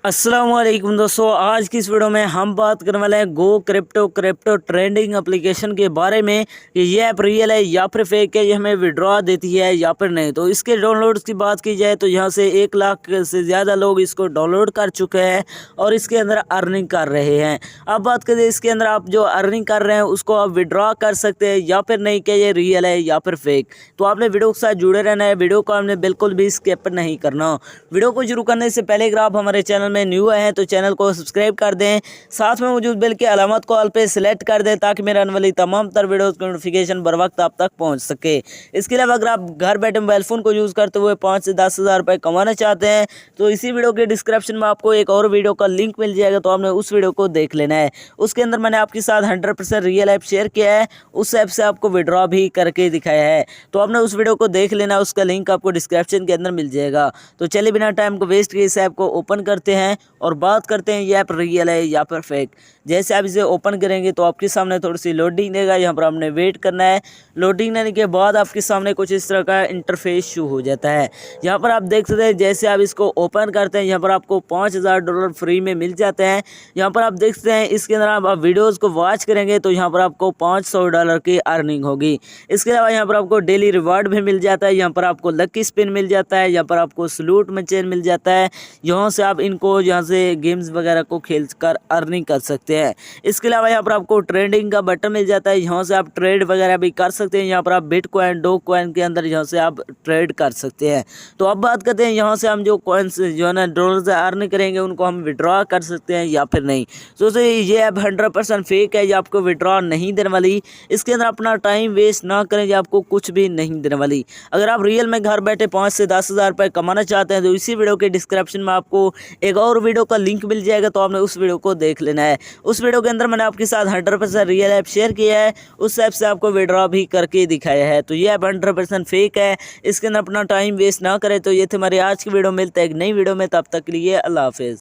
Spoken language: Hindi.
अस्सलाम वालेकुम दोस्तों, आज की इस वीडियो में हम बात करने वाले हैं गो क्रिप्टो ट्रेडिंग एप्लीकेशन के बारे में कि ये ऐप रियल है या फिर फेक है, ये हमें विड्रॉ देती है या फिर नहीं। तो इसके डाउनलोड्स की बात की जाए तो यहाँ से 1 लाख से ज़्यादा लोग इसको डाउनलोड कर चुके हैं और इसके अंदर अर्निंग कर रहे हैं। अब बात करें इसके अंदर आप जो अर्निंग कर रहे हैं उसको आप विड्रॉ कर सकते हैं या फिर नहीं, क्या ये रियल है या फिर फेक। तो आपने वीडियो के साथ जुड़े रहना है, वीडियो को आपने बिल्कुल भी स्किप नहीं करना। वीडियो को शुरू करने से पहले अगर आप हमारे चैनल में न्यू है तो चैनल को सब्सक्राइब कर दें, साथ में मौजूद बेल की अलामत को ऑल पे सिलेक्ट कर दें ताकि मेरे आने वाली तमाम तर वीडियोस की नोटिफिकेशन बर वक्त आप तक पहुंच सके। इसके अलावा अगर आप घर बैठे मोबाइल फ़ोन को यूज़ करते हुए 5 से 10 हज़ार रुपये कमाना चाहते हैं तो इसी वीडियो के डिस्क्रिप्शन में आपको एक और वीडियो का लिंक मिल जाएगा, तो आपने उस वीडियो को देख लेना है। उसके अंदर मैंने आपके साथ 100% रियल ऐप शेयर किया है, उस ऐप से आपको विड्रॉ भी करके दिखाया है, तो आपने उस वीडियो को देख लेना, उसका लिंक आपको डिस्क्रिप्शन के अंदर मिल जाएगा। तो चलिए बिना टाइम को वेस्ट किए इस ऐप को ओपन करते हैं और बात करते हैं ये ऐप रियल है या फिर फेक। जैसे आप इसे ओपन करेंगे तो आपके सामने थोड़ी सी लोडिंग देगा, यहाँ पर आपने वेट करना है। लोडिंग देने के बाद आपके सामने कुछ इस तरह का इंटरफेस शो हो जाता है। यहाँ पर आप देख सकते हैं जैसे आप इसको ओपन करते हैं यहाँ पर आपको $5000 फ्री में मिल जाते हैं। यहाँ पर आप देख सकते हैं इसके अंदर आप वीडियोज़ को वॉच करेंगे तो यहाँ पर आपको $500 की अर्निंग होगी। इसके अलावा यहाँ पर आपको डेली रिवार्ड भी मिल जाता है, यहाँ पर आपको लकी स्पिन मिल जाता है, यहाँ पर आपको सलूट में चेन मिल जाता है। यहाँ से आप इनको यहाँ से गेम्स वगैरह को खेल कर अर्निंग कर सकते हैं। इसके अलावा यहाँ पर आपको ट्रेडिंग का बटन मिल जाता है, यहाँ से आप ट्रेड वगैरह भी कर सकते हैं। यहाँ पर आप बिटकॉइन डॉगकॉइन के अंदर यहाँ से आप ट्रेड कर सकते हैं। तो अब बात करते हैं यहाँ से हम जो कॉइन्स जो है ना डॉलर अर्न करेंगे उनको हम विड्रॉ कर सकते हैं या फिर नहीं। तो ये ऐप 100% फेक है, ये आपको विड्रॉ नहीं देने वाली। इसके अंदर अपना टाइम वेस्ट ना करें, ये आपको कुछ भी नहीं देने वाली। अगर आप रियल में घर बैठे 5 से 10 हज़ार रुपये कमाना चाहते हैं तो इसी वीडियो के डिस्क्रिप्शन में आपको एक और वीडियो का लिंक मिल जाएगा, तो आपने उस वीडियो को देख लेना है। उस वीडियो के अंदर मैंने आपके साथ 100% रियल ऐप शेयर किया है, उस ऐप से आपको विड्रॉ भी करके दिखाया है। तो ये ऐप 100% फेक है, इसके अंदर अपना टाइम वेस्ट ना करें। तो ये थे हमारी आज की वीडियो, मिलते हैं एक नई वीडियो में, तब तक के लिए अल्लाह हाफिज़।